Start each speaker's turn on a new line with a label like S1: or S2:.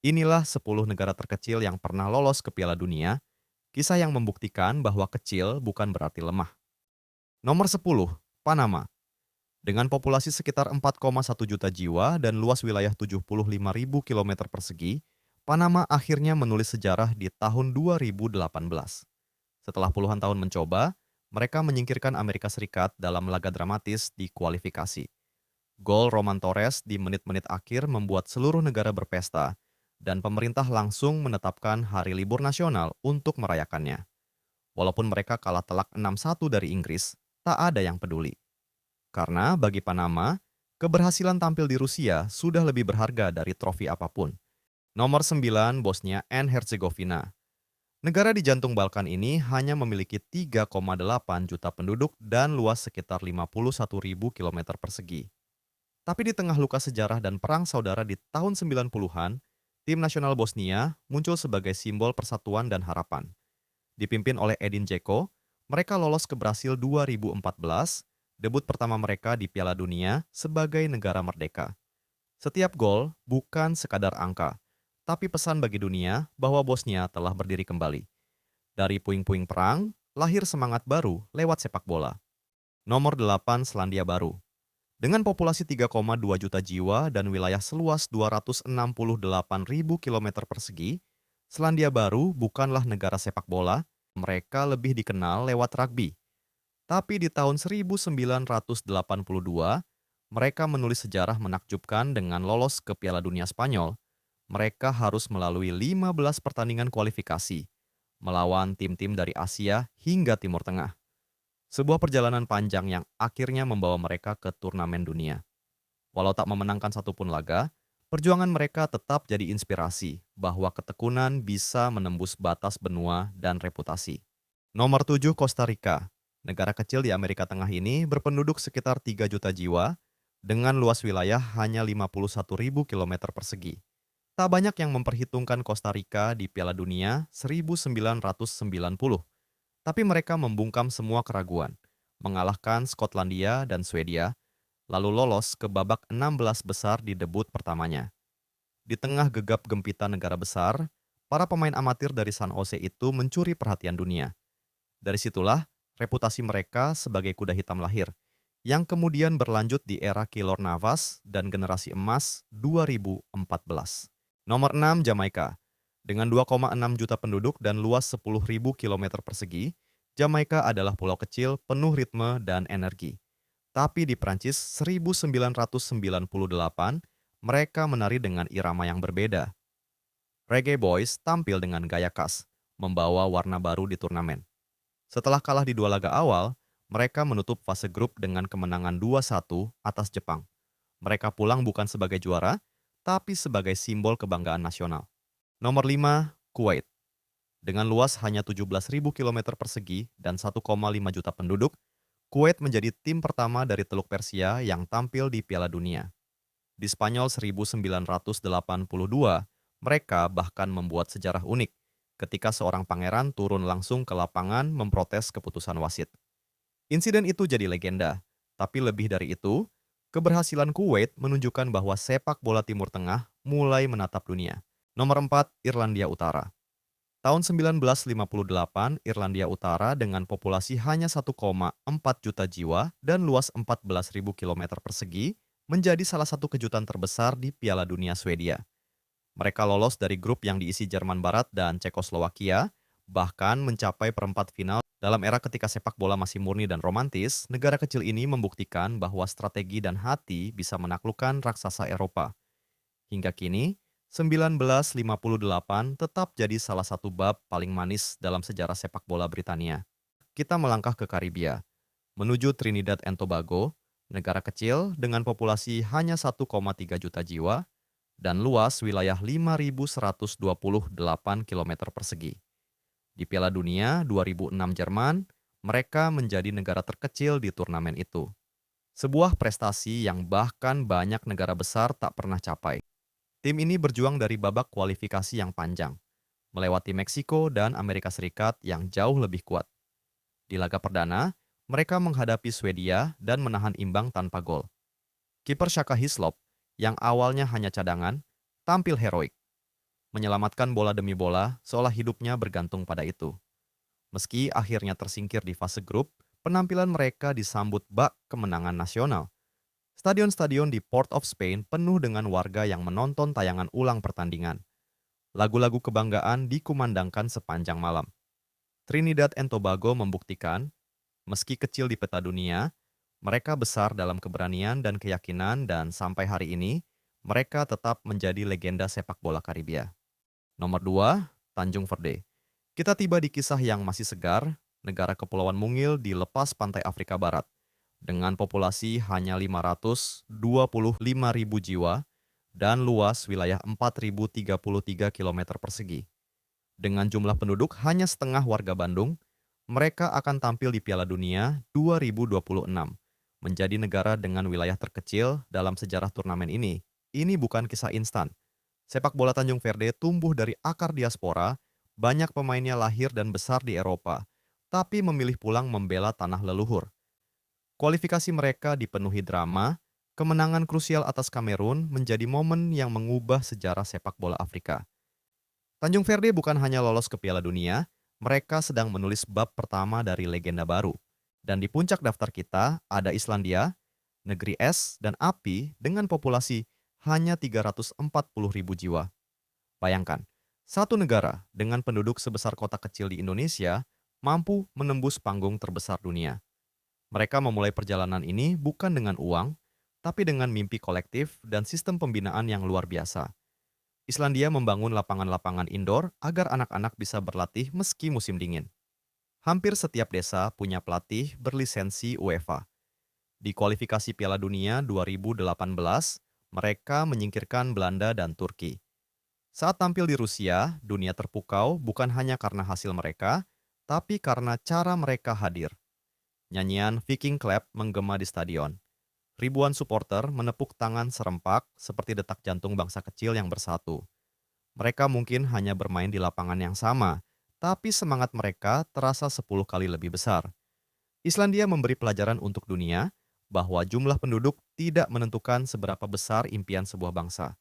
S1: Inilah 10 negara terkecil yang pernah lolos ke Piala Dunia, kisah yang membuktikan bahwa kecil bukan berarti lemah. Nomor 10, Panama. Dengan populasi sekitar 4,1 juta jiwa dan luas wilayah 75.000 km persegi, Panama akhirnya menulis sejarah di tahun 2018. Setelah puluhan tahun mencoba, mereka menyingkirkan Amerika Serikat dalam laga dramatis di kualifikasi. Gol Roman Torres di menit-menit akhir membuat seluruh negara berpesta, dan pemerintah langsung menetapkan hari libur nasional untuk merayakannya. Walaupun mereka kalah telak 6-1 dari Inggris, tak ada yang peduli. Karena bagi Panama, keberhasilan tampil di Rusia sudah lebih berharga dari trofi apapun. Nomor 9, Bosnia and Herzegovina. Negara di jantung Balkan ini hanya memiliki 3,8 juta penduduk dan luas sekitar 51.000 km persegi. Tapi di tengah luka sejarah dan perang saudara di tahun 90-an, tim nasional Bosnia muncul sebagai simbol persatuan dan harapan. Dipimpin oleh Edin Dzeko, mereka lolos ke Brasil 2014, debut pertama mereka di Piala Dunia sebagai negara merdeka. Setiap gol bukan sekadar angka, tapi pesan bagi dunia bahwa Bosnia telah berdiri kembali. Dari puing-puing perang, lahir semangat baru lewat sepak bola. Nomor 8, Selandia Baru. Dengan populasi 3,2 juta jiwa dan wilayah seluas 268.000 km persegi, Selandia Baru bukanlah negara sepak bola, mereka lebih dikenal lewat rugby. Tapi di tahun 1982, mereka menulis sejarah menakjubkan dengan lolos ke Piala Dunia Spanyol. Mereka harus melalui 15 pertandingan kualifikasi, melawan tim-tim dari Asia hingga Timur Tengah. Sebuah perjalanan panjang yang akhirnya membawa mereka ke turnamen dunia. Walau tak memenangkan satupun laga, perjuangan mereka tetap jadi inspirasi bahwa ketekunan bisa menembus batas benua dan reputasi. Nomor 7, Costa Rica. Negara kecil di Amerika Tengah ini berpenduduk sekitar 3 juta jiwa dengan luas wilayah hanya 51.000 km persegi. Tak banyak yang memperhitungkan Costa Rica di Piala Dunia 1990, tapi mereka membungkam semua keraguan, mengalahkan Skotlandia dan Swedia, lalu lolos ke babak 16 besar di debut pertamanya. Di tengah gegap gempita negara besar, para pemain amatir dari San Jose itu mencuri perhatian dunia. Dari situlah reputasi mereka sebagai kuda hitam lahir, yang kemudian berlanjut di era Keylor Navas dan generasi emas 2014. Nomor 6, Jamaika. Dengan 2,6 juta penduduk dan luas 10.000 km persegi, Jamaika adalah pulau kecil penuh ritme dan energi. Tapi di Prancis 1998, mereka menari dengan irama yang berbeda. Reggae Boys tampil dengan gaya khas, membawa warna baru di turnamen. Setelah kalah di dua laga awal, mereka menutup fase grup dengan kemenangan 2-1 atas Jepang. Mereka pulang bukan sebagai juara, tapi sebagai simbol kebanggaan nasional. Nomor 5, Kuwait. Dengan luas hanya 17.000 km persegi dan 1,5 juta penduduk, Kuwait menjadi tim pertama dari Teluk Persia yang tampil di Piala Dunia. Di Spanyol 1982, mereka bahkan membuat sejarah unik ketika seorang pangeran turun langsung ke lapangan memprotes keputusan wasit. Insiden itu jadi legenda, tapi lebih dari itu, keberhasilan Kuwait menunjukkan bahwa sepak bola Timur Tengah mulai menatap dunia. Nomor 4, Irlandia Utara. Tahun 1958, Irlandia Utara dengan populasi hanya 1,4 juta jiwa dan luas 14.000 km persegi menjadi salah satu kejutan terbesar di Piala Dunia Swedia. Mereka lolos dari grup yang diisi Jerman Barat dan Cekoslowakia, bahkan mencapai perempat final. Dalam era ketika sepak bola masih murni dan romantis, negara kecil ini membuktikan bahwa strategi dan hati bisa menaklukkan raksasa Eropa. Hingga kini, 1958 tetap jadi salah satu bab paling manis dalam sejarah sepak bola Britania. Kita melangkah ke Karibia, menuju Trinidad and Tobago, negara kecil dengan populasi hanya 1,3 juta jiwa dan luas wilayah 5.128 km persegi. Di Piala Dunia 2006 Jerman, mereka menjadi negara terkecil di turnamen itu. Sebuah prestasi yang bahkan banyak negara besar tak pernah capai. Tim ini berjuang dari babak kualifikasi yang panjang, melewati Meksiko dan Amerika Serikat yang jauh lebih kuat. Di laga perdana, mereka menghadapi Swedia dan menahan imbang tanpa gol. Kiper Shaka Hislop, yang awalnya hanya cadangan, tampil heroik. menyelamatkan bola demi bola seolah hidupnya bergantung pada itu. Meski akhirnya tersingkir di fase grup, penampilan mereka disambut bak kemenangan nasional. Stadion-stadion di Port of Spain penuh dengan warga yang menonton tayangan ulang pertandingan. Lagu-lagu kebanggaan dikumandangkan sepanjang malam. Trinidad and Tobago membuktikan, meski kecil di peta dunia, mereka besar dalam keberanian dan keyakinan dan sampai hari ini, mereka tetap menjadi legenda sepak bola Karibia. Nomor 2, Tanjung Verde. Kita tiba di kisah yang masih segar, negara kepulauan mungil di lepas pantai Afrika Barat. Dengan populasi hanya 525.000 jiwa dan luas wilayah 4.033 km persegi. Dengan jumlah penduduk hanya setengah warga Bandung, mereka akan tampil di Piala Dunia 2026, menjadi negara dengan wilayah terkecil dalam sejarah turnamen ini. Ini bukan kisah instan. Sepak bola Tanjung Verde tumbuh dari akar diaspora, banyak pemainnya lahir dan besar di Eropa, tapi memilih pulang membela tanah leluhur. Kualifikasi mereka dipenuhi drama, kemenangan krusial atas Kamerun menjadi momen yang mengubah sejarah sepak bola Afrika. Tanjung Verde bukan hanya lolos ke Piala Dunia, mereka sedang menulis bab pertama dari legenda baru. Dan di puncak daftar kita ada Islandia, negeri es dan api dengan populasi hanya 340.000 jiwa. Bayangkan, satu negara dengan penduduk sebesar kota kecil di Indonesia mampu menembus panggung terbesar dunia. Mereka memulai perjalanan ini bukan dengan uang, tapi dengan mimpi kolektif dan sistem pembinaan yang luar biasa. Islandia membangun lapangan-lapangan indoor agar anak-anak bisa berlatih meski musim dingin. Hampir setiap desa punya pelatih berlisensi UEFA. Di kualifikasi Piala Dunia 2018, mereka menyingkirkan Belanda dan Turki. Saat tampil di Rusia, dunia terpukau bukan hanya karena hasil mereka, tapi karena cara mereka hadir. Nyanyian Viking Clap menggema di stadion. Ribuan supporter menepuk tangan serempak seperti detak jantung bangsa kecil yang bersatu. Mereka mungkin hanya bermain di lapangan yang sama, tapi semangat mereka terasa 10 kali lebih besar. Islandia memberi pelajaran untuk dunia bahwa jumlah penduduk tidak menentukan seberapa besar impian sebuah bangsa.